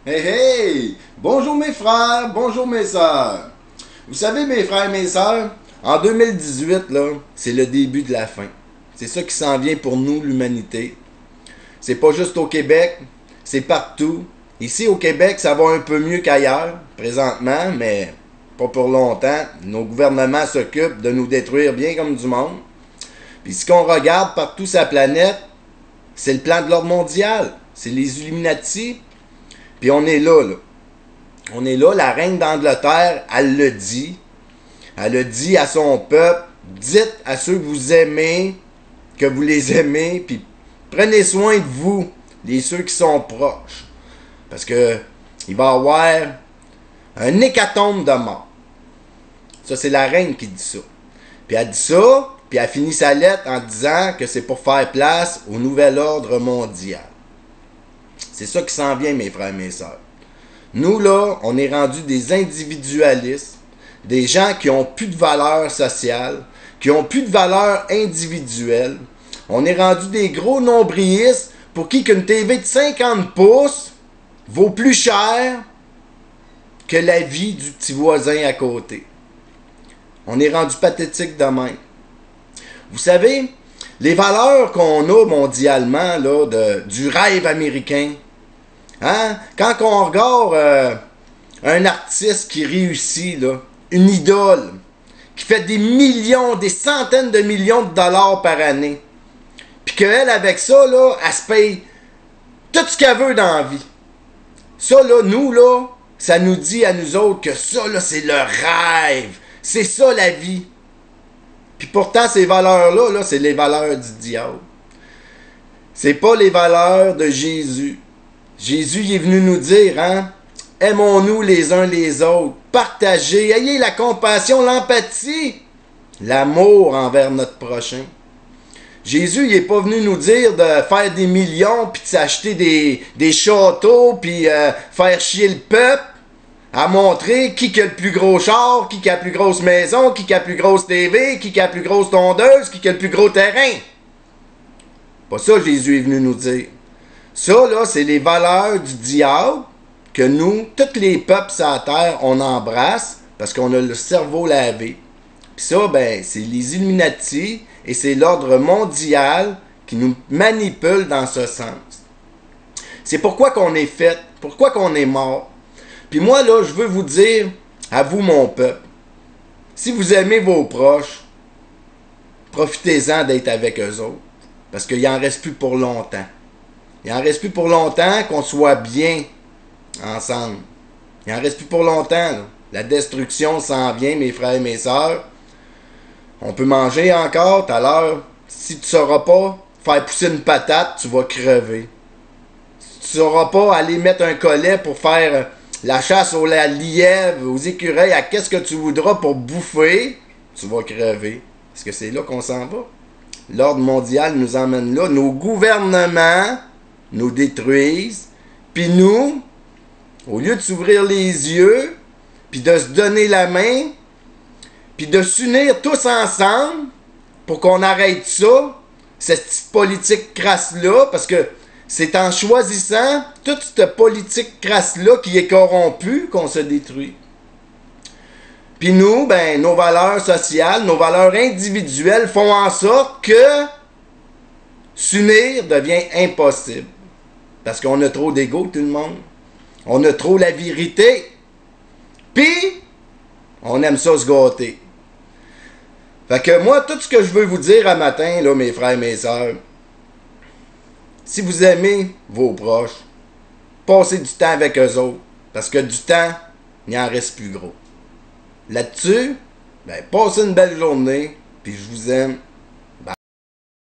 Hey hey! Bonjour mes frères, bonjour mes sœurs. Vous savez mes frères et mes sœurs, en 2018, là, c'est le début de la fin. C'est ça qui s'en vient pour nous, l'humanité. C'est pas juste au Québec, c'est partout. Ici au Québec, ça va un peu mieux qu'ailleurs, présentement, mais pas pour longtemps. Nos gouvernements s'occupent de nous détruire bien comme du monde. Puis ce qu'on regarde partout sur la planète, c'est le plan de l'ordre mondial. C'est les Illuminati. Puis on est là. On est là, la reine d'Angleterre, elle le dit. Elle le dit à son peuple, dites à ceux que vous aimez, que vous les aimez, puis prenez soin de vous, ceux qui sont proches. Parce que il va y avoir un hécatombe de morts. Ça, c'est la reine qui dit ça. Puis elle dit ça, puis elle finit sa lettre en disant que c'est pour faire place au nouvel ordre mondial. C'est ça qui s'en vient, mes frères et mes sœurs. Nous, là, on est rendus des individualistes, des gens qui ont plus de valeur sociale, qui ont plus de valeur individuelle. On est rendus des gros nombrilistes pour qui qu'une TV de 50 pouces vaut plus cher que la vie du petit voisin à côté. On est rendu pathétique de même. Vous savez, les valeurs qu'on a mondialement, là, du rêve américain, hein? Quand on regarde un artiste qui réussit, là, une idole, qui fait des millions, des centaines de millions de dollars par année, puis qu'elle, avec ça, là, elle se paye tout ce qu'elle veut dans la vie. Ça, là, nous, là, ça nous dit à nous autres que ça, là, c'est le rêve. C'est ça, la vie. Puis pourtant, ces valeurs-là, là, c'est les valeurs du diable. C'est pas les valeurs de Jésus. Jésus il est venu nous dire, hein, aimons-nous les uns les autres, partagez, ayez la compassion, l'empathie, l'amour envers notre prochain. Jésus, il n'est pas venu nous dire de faire des millions, puis de s'acheter des châteaux, puis faire chier le peuple, à montrer qui a le plus gros char, qui a la plus grosse maison, qui a la plus grosse TV, qui a la plus grosse tondeuse, qui a le plus gros terrain. Pas ça Jésus est venu nous dire. Ça, là, c'est les valeurs du diable que nous, tous les peuples sur la terre, on embrasse parce qu'on a le cerveau lavé. Puis ça, ben, c'est les Illuminati et c'est l'ordre mondial qui nous manipule dans ce sens. C'est pourquoi qu'on est fait, pourquoi qu'on est mort. Puis moi, là, je veux vous dire, à vous, mon peuple, si vous aimez vos proches, profitez-en d'être avec eux autres. Parce qu'il n'en reste plus pour longtemps. Il n'en reste plus pour longtemps qu'on soit bien ensemble. Il n'en reste plus pour longtemps. Là. La destruction s'en vient, mes frères et mes sœurs. On peut manger encore tout à l'heure. Si tu ne sauras pas faire pousser une patate, tu vas crever. Si tu ne sauras pas aller mettre un collet pour faire la chasse aux lièvres, aux écureuils, à qu'est-ce que tu voudras pour bouffer, tu vas crever. Parce que c'est là qu'on s'en va. L'ordre mondial nous emmène là. Nos gouvernements nous détruisent. Puis nous, au lieu de s'ouvrir les yeux, puis de se donner la main, puis de s'unir tous ensemble pour qu'on arrête ça, cette petite politique crasse-là, parce que c'est en choisissant toute cette politique crasse-là qui est corrompue qu'on se détruit. Puis nous, ben, nos valeurs sociales, nos valeurs individuelles font en sorte que s'unir devient impossible. Parce qu'on a trop d'ego, tout le monde. On a trop la vérité. Puis, on aime ça se gâter. Fait que moi, tout ce que je veux vous dire à matin, là, mes frères et mes sœurs, si vous aimez vos proches, passez du temps avec eux autres. Parce que du temps, il n'en reste plus gros. Là-dessus, ben, passez une belle journée, puis je vous aime.